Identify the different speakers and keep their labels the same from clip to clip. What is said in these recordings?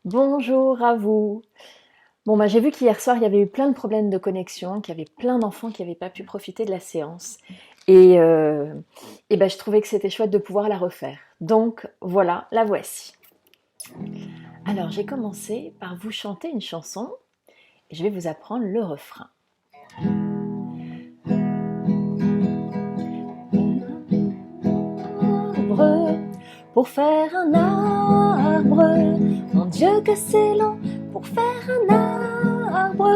Speaker 1: Bonjour à vous. Bon, j'ai vu qu'hier soir, il y avait eu plein de problèmes de connexion, qu'il y avait plein d'enfants qui n'avaient pas pu profiter de la séance. Et, euh, je trouvais que c'était chouette de pouvoir la refaire. Donc voilà, la voici. Alors, j'ai commencé par vous chanter une chanson et je vais vous apprendre le refrain. Arbre pour faire un arbre, mon Dieu que c'est long pour faire un arbre,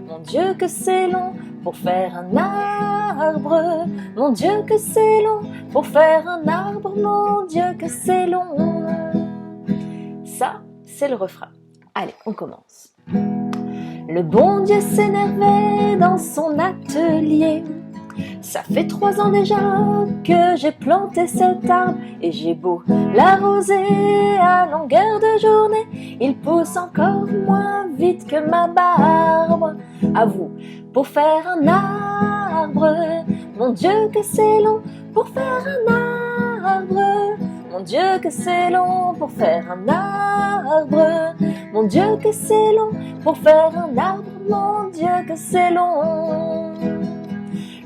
Speaker 1: mon Dieu que c'est long pour faire un arbre, mon Dieu que c'est long pour faire un arbre, mon Dieu que c'est long. Ça, c'est le refrain. Allez, on commence. Le bon Dieu s'énervait dans son atelier. Ça fait 3 ans déjà que j'ai planté cet arbre et j'ai beau l'arroser à longueur de journée, il pousse encore moins vite que ma barbe. À vous, pour faire un arbre, mon Dieu que c'est long pour faire un arbre, mon Dieu que c'est long pour faire un arbre, mon Dieu que c'est long pour faire un arbre, mon Dieu que c'est long.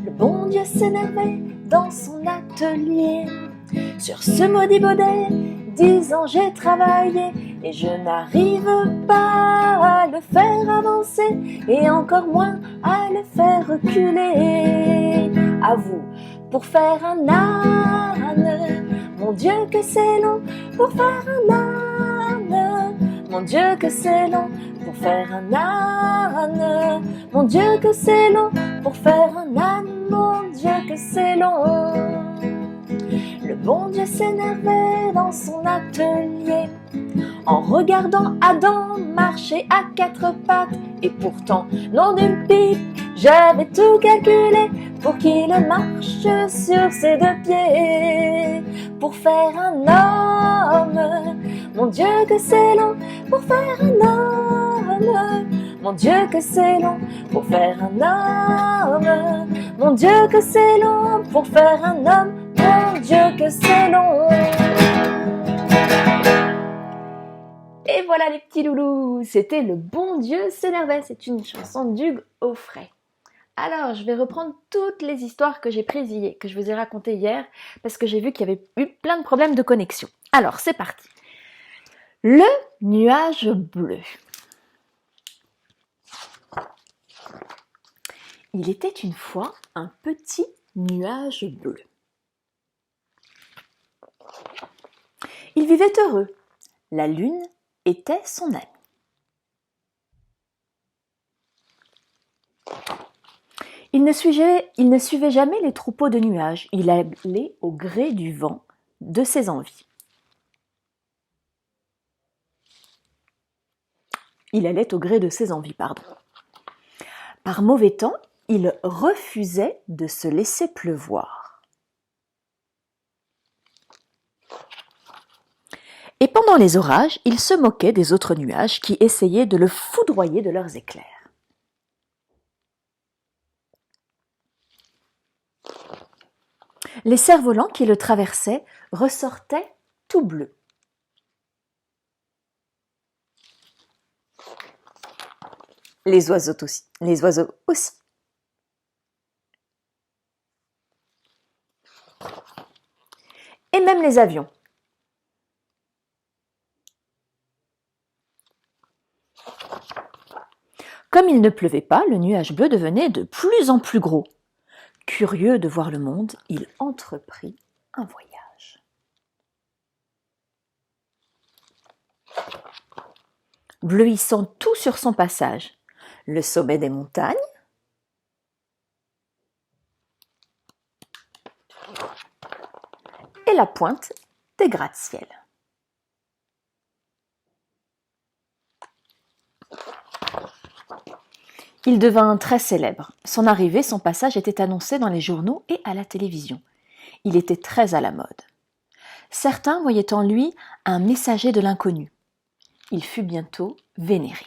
Speaker 1: Le bon Dieu s'énervait dans son atelier sur ce maudit baudet. 10 ans j'ai travaillé et je n'arrive pas à le faire avancer et encore moins à le faire reculer. À vous, pour faire un âne, mon Dieu que c'est long pour faire un âne, mon Dieu que c'est long pour faire un âne, mon Dieu que c'est long pour faire un âne, mon Dieu que c'est long. Le bon Dieu s'énervait dans son atelier en regardant Adam marcher à 4 pattes. Et pourtant, nom d'une pipe, j'avais tout calculé pour qu'il marche sur ses 2 pieds. Pour faire un homme, mon Dieu que c'est long pour faire un homme, mon Dieu que c'est long pour faire un homme, mon Dieu que c'est long pour faire un homme, mon Dieu que c'est long. Et voilà les petits loulous, c'était Le bon Dieu s'énervait, c'est une chanson d'Hugues Aufray. Alors, je vais reprendre toutes les histoires que j'ai prises hier, que je vous ai racontées hier, parce que j'ai vu qu'il y avait eu plein de problèmes de connexion. Alors, c'est parti. Le nuage bleu. Il était une fois un petit nuage bleu. Il vivait heureux. La lune était son ami. Il ne suivait jamais les troupeaux de nuages. Il allait au gré du vent, de ses envies. Il allait au gré de ses envies, pardon. Par mauvais temps, il refusait de se laisser pleuvoir. Et pendant les orages, il se moquait des autres nuages qui essayaient de le foudroyer de leurs éclairs. Les cerfs-volants qui le traversaient ressortaient tout bleus. Les oiseaux aussi. Et même les avions. Comme il ne pleuvait pas, le nuage bleu devenait de plus en plus gros. Curieux de voir le monde, il entreprit un voyage. Bleuissant tout sur son passage, le sommet des montagnes, et la pointe des gratte-ciel. Il devint très célèbre. Son arrivée, son passage était annoncé dans les journaux et à la télévision. Il était très à la mode. Certains voyaient en lui un messager de l'inconnu. Il fut bientôt vénéré.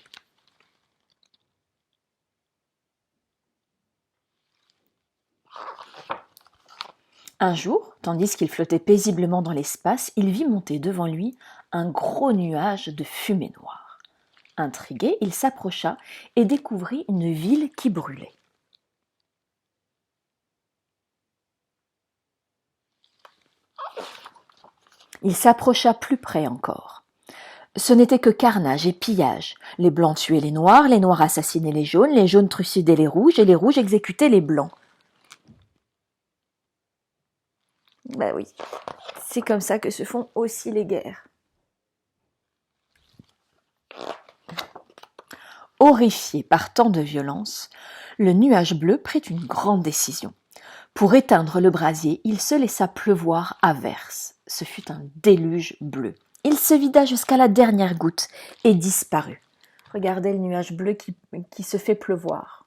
Speaker 1: Un jour, tandis qu'il flottait paisiblement dans l'espace, il vit monter devant lui un gros nuage de fumée noire. Intrigué, il s'approcha et découvrit une ville qui brûlait. Il s'approcha plus près encore. Ce n'était que carnage et pillage. Les blancs tuaient les noirs assassinaient les jaunes trucidaient les rouges et les rouges exécutaient les blancs. Ben oui, c'est comme ça que se font aussi les guerres. Horrifié par tant de violence, le nuage bleu prit une grande décision. Pour éteindre le brasier, il se laissa pleuvoir à verse. Ce fut un déluge bleu. Il se vida jusqu'à la dernière goutte et disparut. Regardez le nuage bleu qui se fait pleuvoir.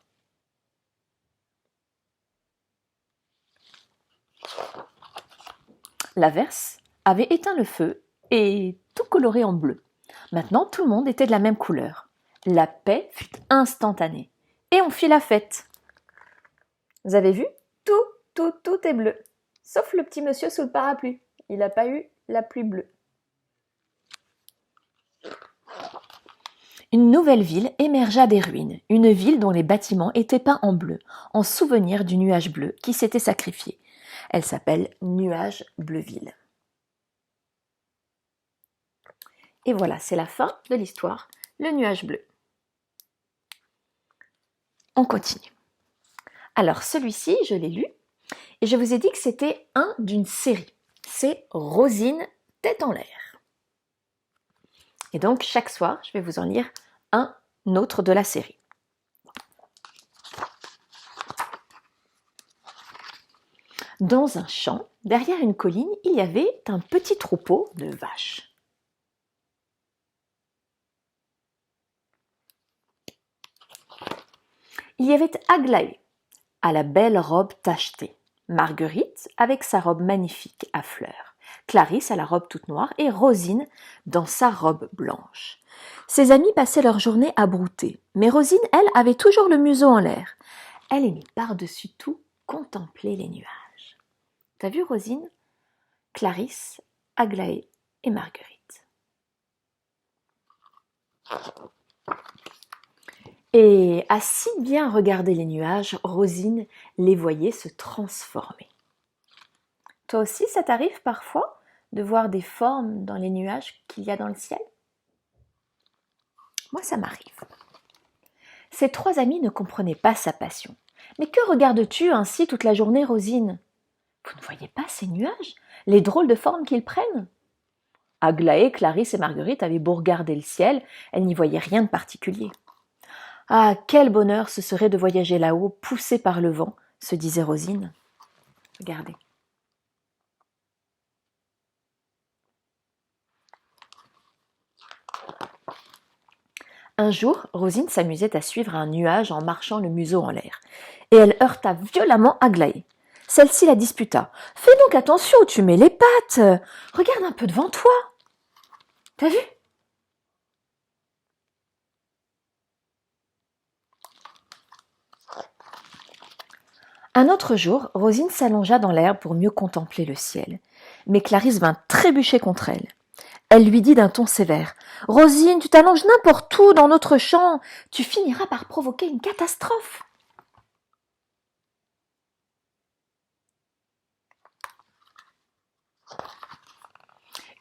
Speaker 1: L'averse avait éteint le feu et tout coloré en bleu. Maintenant, tout le monde était de la même couleur. La paix fut instantanée. Et on fit la fête. Vous avez vu ? Tout est bleu. Sauf le petit monsieur sous le parapluie. Il n'a pas eu la pluie bleue. Une nouvelle ville émergea des ruines. Une ville dont les bâtiments étaient peints en bleu, en souvenir du nuage bleu qui s'était sacrifié. Elle s'appelle Nuage Bleuville. Et voilà, c'est la fin de l'histoire, le nuage bleu. On continue. Alors celui-ci, je l'ai lu, et je vous ai dit que c'était un d'une série. C'est Rosine, tête en l'air. Et donc chaque soir, je vais vous en lire un autre de la série. Dans un champ, derrière une colline, il y avait un petit troupeau de vaches. Il y avait Aglaé, à la belle robe tachetée, Marguerite avec sa robe magnifique à fleurs, Clarisse à la robe toute noire et Rosine dans sa robe blanche. Ses amis passaient leur journée à brouter, mais Rosine, elle, avait toujours le museau en l'air. Elle aimait par-dessus tout contempler les nuages. T'as vu Rosine ? Clarisse, Aglaé et Marguerite. Et à si bien regarder les nuages, Rosine les voyait se transformer. Toi aussi, ça t'arrive parfois de voir des formes dans les nuages qu'il y a dans le ciel ? Moi, ça m'arrive. Ces trois amis ne comprenaient pas sa passion. Mais que regardes-tu ainsi toute la journée, Rosine ? Vous ne voyez pas ces nuages, les drôles de formes qu'ils prennent ? Aglaé, Clarisse et Marguerite avaient beau regarder le ciel, elles n'y voyaient rien de particulier. Ah, quel bonheur ce serait de voyager là-haut, poussé par le vent, se disait Rosine. Regardez. Un jour, Rosine s'amusait à suivre un nuage en marchant le museau en l'air. Et elle heurta violemment Aglaé. Celle-ci la disputa. « Fais donc attention, tu mets les pattes. Regarde un peu devant toi. T'as vu ?» Un autre jour, Rosine s'allongea dans l'herbe pour mieux contempler le ciel. Mais Clarisse vint trébucher contre elle. Elle lui dit d'un ton sévère. « Rosine, tu t'allonges n'importe où dans notre champ. Tu finiras par provoquer une catastrophe. »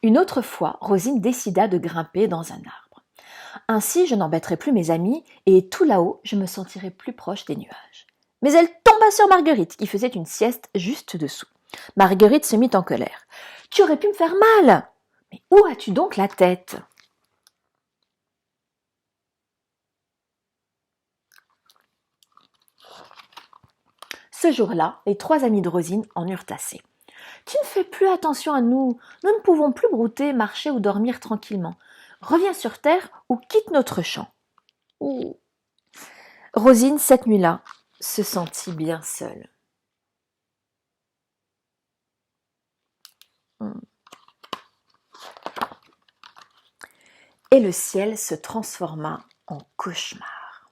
Speaker 1: Une autre fois, Rosine décida de grimper dans un arbre. Ainsi, je n'embêterai plus mes amis et tout là-haut, je me sentirai plus proche des nuages. Mais elle tomba sur Marguerite, qui faisait une sieste juste dessous. Marguerite se mit en colère. « Tu aurais pu me faire mal ! Mais où as-tu donc la tête ?» Ce jour-là, les trois amis de Rosine en eurent assez. « Tu ne fais plus attention à nous, nous ne pouvons plus brouter, marcher ou dormir tranquillement. Reviens sur terre ou quitte notre champ. » Rosine, cette nuit-là, se sentit bien seule. Et le ciel se transforma en cauchemar.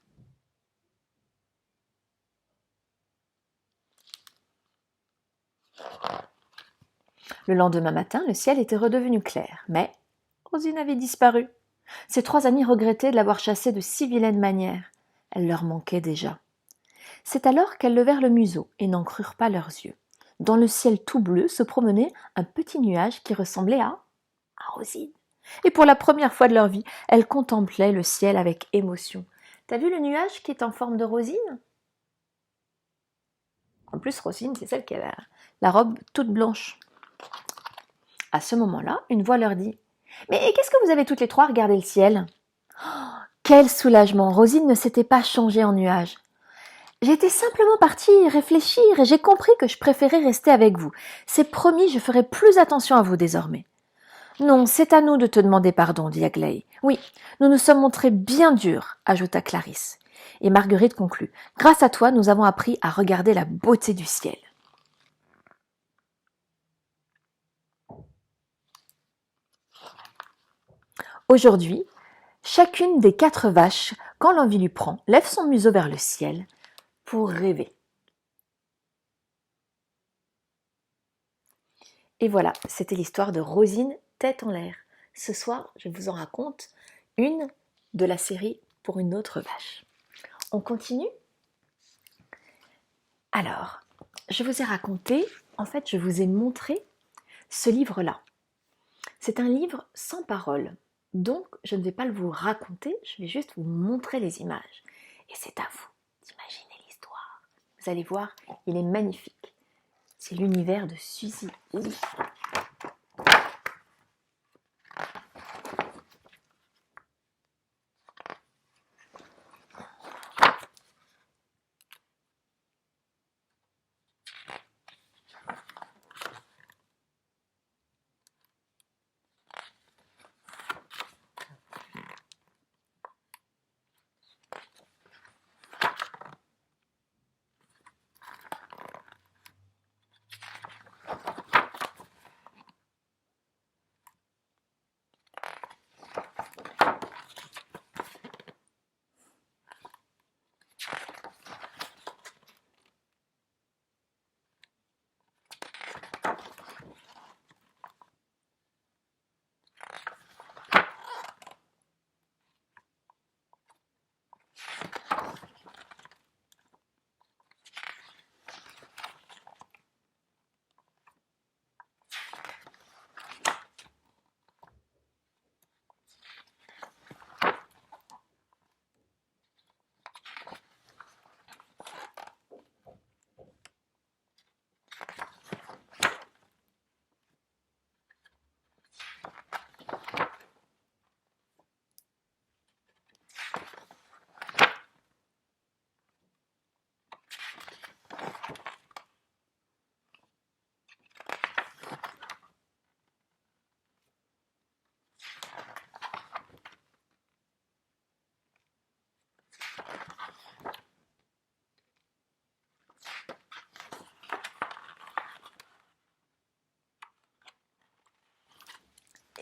Speaker 1: Le lendemain matin, le ciel était redevenu clair, mais Rosine avait disparu. Ses 3 amis regrettaient de l'avoir chassée de si vilaine manière. Elle leur manquait déjà. C'est alors qu'elles levèrent le museau et n'en crurent pas leurs yeux. Dans le ciel tout bleu se promenait un petit nuage qui ressemblait à Rosine. Et pour la première fois de leur vie, elles contemplaient le ciel avec émotion. T'as vu le nuage qui est en forme de Rosine? En plus, Rosine, c'est celle qui a la robe toute blanche. À ce moment-là, une voix leur dit « Mais qu'est-ce que vous avez toutes les trois à regarder le ciel ?» Quel soulagement! Rosine ne s'était pas changée en nuage. J'étais simplement partie réfléchir et j'ai compris que je préférais rester avec vous. C'est promis, je ferai plus attention à vous désormais. Non, c'est à nous de te demander pardon, dit Aglaé. Oui, nous nous sommes montrés bien durs, ajouta Clarisse. Et Marguerite conclut. Grâce à toi, nous avons appris à regarder la beauté du ciel. Aujourd'hui, chacune des 4 vaches, quand l'envie lui prend, lève son museau vers le ciel pour rêver. Et voilà, c'était l'histoire de Rosine tête en l'air. Ce soir, je vous en raconte une de la série Pour une autre vache. On continue? Alors, je vous ai raconté, en fait, je vous ai montré ce livre-là. C'est un livre sans parole, donc je ne vais pas le vous raconter, je vais juste vous montrer les images. Et c'est à vous d'imaginer l'histoire. Vous allez voir, il est magnifique. C'est l'univers de Suzy Lee.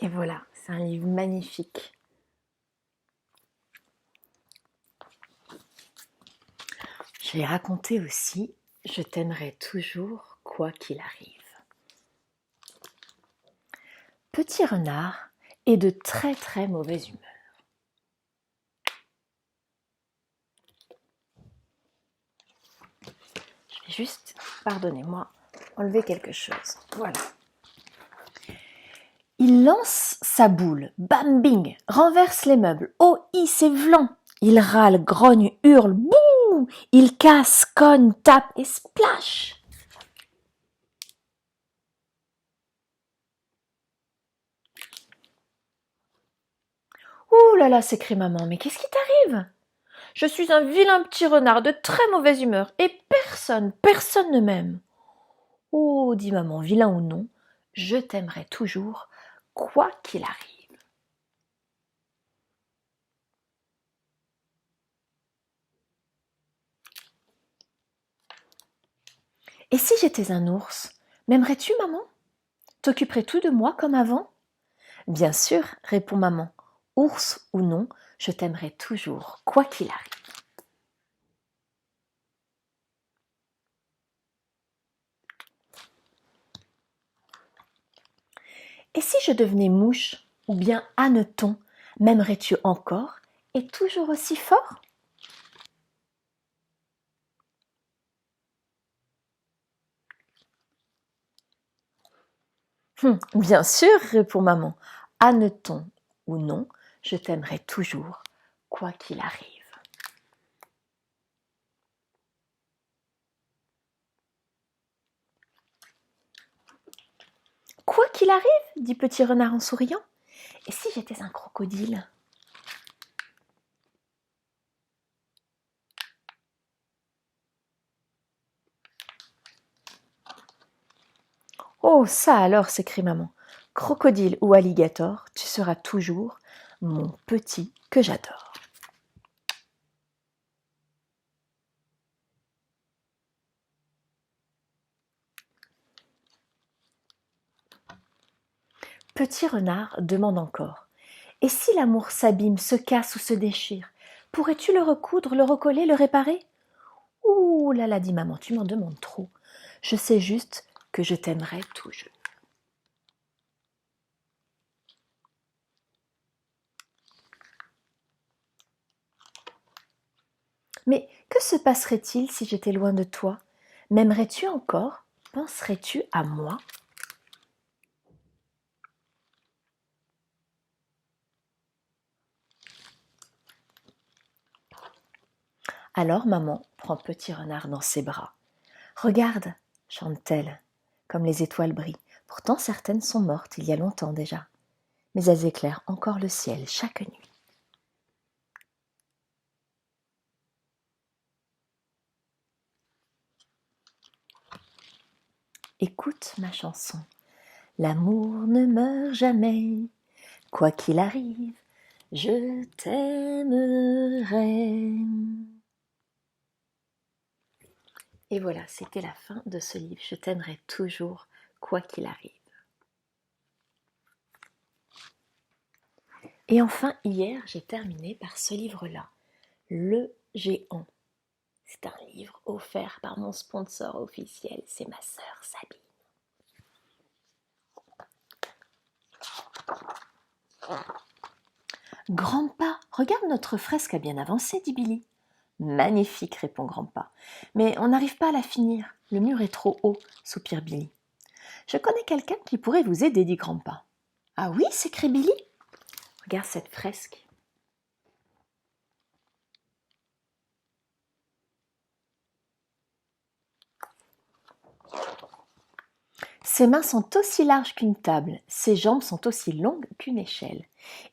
Speaker 1: Et voilà, c'est un livre magnifique. Je l'ai raconté aussi, je t'aimerai toujours quoi qu'il arrive. Petit renard est de très très mauvaise humeur. Je vais juste, pardonnez-moi, enlever quelque chose. Voilà. Il lance sa boule, bam bing, renverse les meubles. Oh, c'est vlan. Il râle, grogne, hurle, bouh. Il casse, cogne, tape et splash. Ouh là là, s'écrie maman, mais qu'est-ce qui t'arrive? Je suis un vilain petit renard de très mauvaise humeur et personne ne m'aime. Oh, dit maman, vilain ou non, je t'aimerai toujours, quoi qu'il arrive. Et si j'étais un ours, m'aimerais-tu, maman? T'occuperais-tu de moi comme avant? Bien sûr, répond maman. Ours ou non, je t'aimerai toujours, quoi qu'il arrive. Et si je devenais mouche ou bien hanneton, M'aimerais-tu encore et toujours aussi fort? Bien sûr, répond maman. Admettons ou non, je t'aimerai toujours, quoi qu'il arrive. Quoi qu'il arrive, dit Petit Renard en souriant. Et si j'étais un crocodile? Oh, ça alors, s'écrie maman. Crocodile ou alligator, tu seras toujours mon petit que j'adore. Petit Renard demande encore. Et si l'amour s'abîme, se casse ou se déchire, pourrais-tu le recoudre, le recoller, le réparer? Ouh là là, dit maman, tu m'en demandes trop. Je sais juste que je t'aimerai toujours. Mais que se passerait-il si j'étais loin de toi? M'aimerais-tu encore? Penserais-tu à moi? Alors maman prend Petit Renard dans ses bras. Regarde, chante-t-elle, comme les étoiles brillent. Pourtant certaines sont mortes il y a longtemps déjà, mais elles éclairent encore le ciel chaque nuit. Écoute ma chanson. L'amour ne meurt jamais, quoi qu'il arrive, je t'aimerai. Et voilà, c'était la fin de ce livre. Je t'aimerai toujours, quoi qu'il arrive. Et enfin, hier, j'ai terminé par ce livre-là, Le Géant. C'est un livre offert par mon sponsor officiel, c'est ma sœur Sabine. Grandpa, regarde notre fresque a bien avancé, dit Billy. Magnifique, répond Grandpa. Mais on n'arrive pas à la finir. Le mur est trop haut, soupire Billy. Je connais quelqu'un qui pourrait vous aider, dit Grandpa. Ah oui, s'écrie Billy. Regarde cette fresque. Ses mains sont aussi larges qu'une table, ses jambes sont aussi longues qu'une échelle,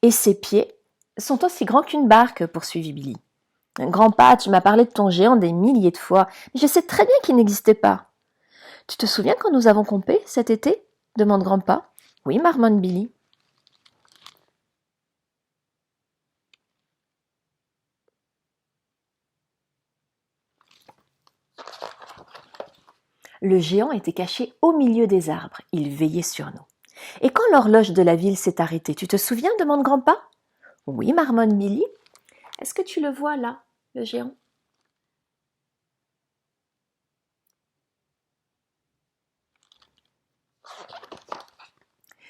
Speaker 1: et ses pieds sont aussi grands qu'une barque, poursuivit Billy. Grandpa, tu m'as parlé de ton géant des milliers de fois, mais je sais très bien qu'il n'existait pas. Tu te souviens quand nous avons campé cet été? Demande Grandpa. Oui, marmonne Billy. Le géant était caché au milieu des arbres, il veillait sur nous. Et quand l'horloge de la ville s'est arrêtée, tu te souviens? Demande Grandpa. Oui, marmonne Billy. Est-ce que tu le vois là, le géant?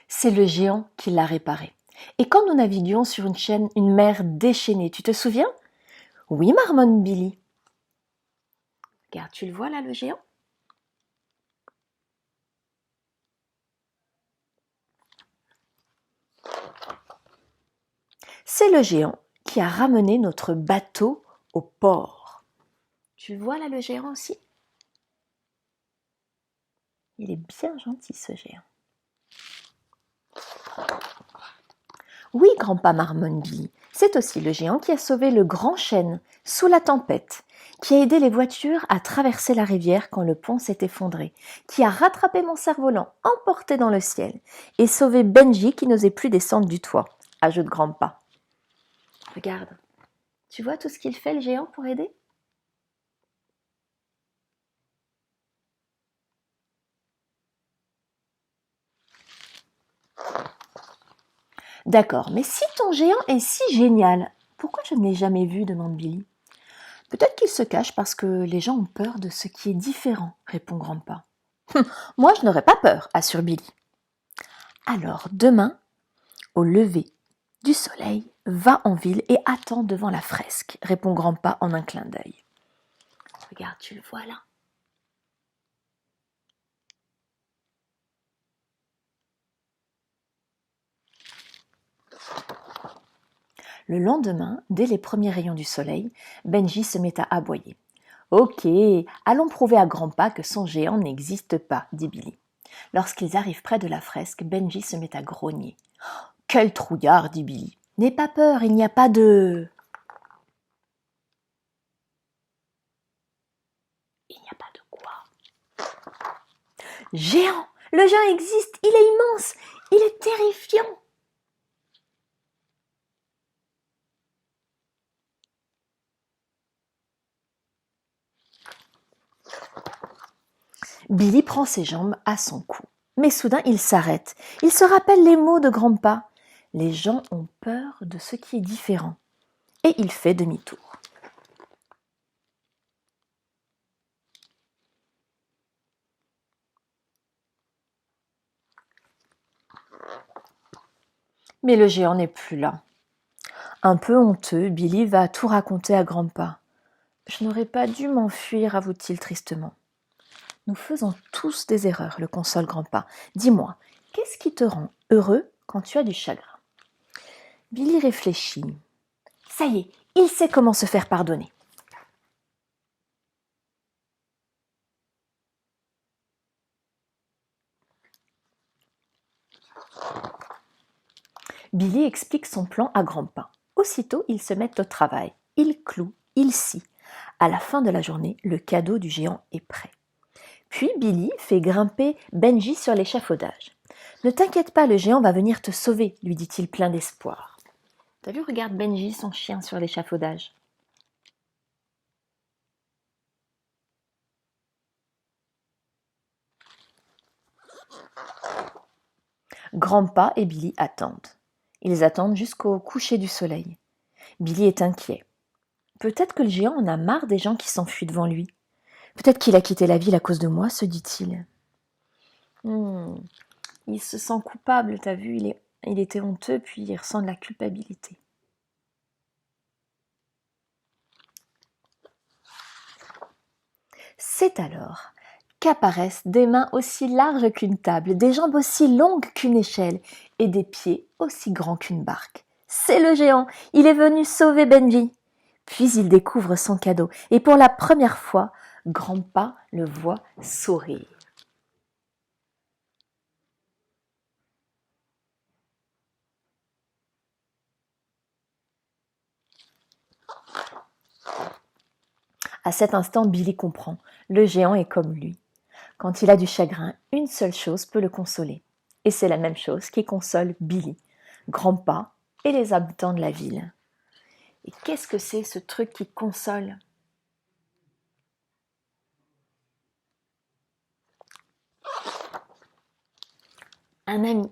Speaker 1: C'est le géant qui l'a réparé. Et quand nous naviguions sur une mer déchaînée, tu te souviens? Oui, marmonne Billy. Regarde, tu le vois là, le géant? C'est le géant qui a ramené notre bateau au port. Tu le vois là, le géant aussi? Il est bien gentil, ce géant. Oui, grand-pa, marmonne Billy, c'est aussi le géant qui a sauvé le grand chêne sous la tempête, qui a aidé les voitures à traverser la rivière quand le pont s'est effondré, qui a rattrapé mon cerf-volant emporté dans le ciel et sauvé Benji qui n'osait plus descendre du toit, ajoute grand-pa. Regarde, tu vois tout ce qu'il fait le géant pour aider? D'accord, mais si ton géant est si génial, pourquoi je ne l'ai jamais vu? Demande Billy. Peut-être qu'il se cache parce que les gens ont peur de ce qui est différent, répond Grandpa. Moi, je n'aurais pas peur, assure Billy. Alors, demain, au lever du soleil, Va en ville et attends devant la fresque, répond Grandpa en un clin d'œil. Regarde, tu le vois là. Le lendemain, dès les premiers rayons du soleil, Benji se met à aboyer. « Ok, allons prouver à Grandpa que son géant n'existe pas, dit Billy. Lorsqu'ils arrivent près de la fresque, Benji se met à grogner. « Quel trouillard, dit Billy. N'aie pas peur, il n'y a pas de... » Il n'y a pas de quoi. Géant! Le géant existe, il est immense, il est terrifiant. Billy prend ses jambes à son cou. Mais soudain, il s'arrête. Il se rappelle les mots de Grandpa. Les gens ont peur de ce qui est différent. Et il fait demi-tour. Mais le géant n'est plus là. Un peu honteux, Billy va tout raconter à Grandpa. « Je n'aurais pas dû m'enfuir, avoue-t-il tristement. »« Nous faisons tous des erreurs, le console Grandpa. Dis-moi, qu'est-ce qui te rend heureux quand tu as du chagrin ?» Billy réfléchit. Ça y est, il sait comment se faire pardonner. Billy explique son plan à Grandpa. Aussitôt, ils se mettent au travail. Ils clouent, ils scient. À la fin de la journée, le cadeau du géant est prêt. Puis Billy fait grimper Benji sur l'échafaudage. « Ne t'inquiète pas, le géant va venir te sauver, lui dit-il plein d'espoir. » T'as vu, regarde Benji, son chien, sur l'échafaudage. Grandpa et Billy attendent. Ils attendent jusqu'au coucher du soleil. Billy est inquiet. Peut-être que le géant en a marre des gens qui s'enfuient devant lui. Peut-être qu'il a quitté la ville à cause de moi, se dit-il. Il se sent coupable, t'as vu, il était honteux, puis il ressent de la culpabilité. C'est alors qu'apparaissent des mains aussi larges qu'une table, des jambes aussi longues qu'une échelle et des pieds aussi grands qu'une barque. C'est le géant, il est venu sauver Benji. Puis il découvre son cadeau et pour la première fois, Grandpa le voit sourire. À cet instant, Billy comprend. Le géant est comme lui. Quand il a du chagrin, une seule chose peut le consoler. Et c'est la même chose qui console Billy, Grandpa et les habitants de la ville. Et qu'est-ce que c'est ce truc qui console ? Un ami.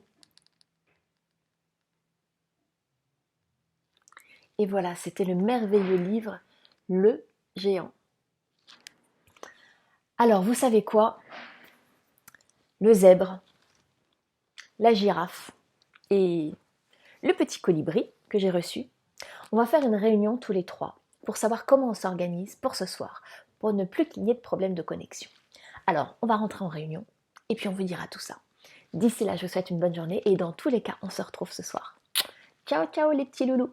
Speaker 1: Et voilà, c'était le merveilleux livre Le géant. Alors, vous savez quoi ? Le zèbre, la girafe et le petit colibri que j'ai reçu, on va faire une réunion tous les trois pour savoir comment on s'organise pour ce soir, pour ne plus qu'il y ait de problème de connexion. Alors, on va rentrer en réunion et puis on vous dira tout ça. D'ici là, je vous souhaite une bonne journée et dans tous les cas, on se retrouve ce soir. Ciao, ciao les petits loulous!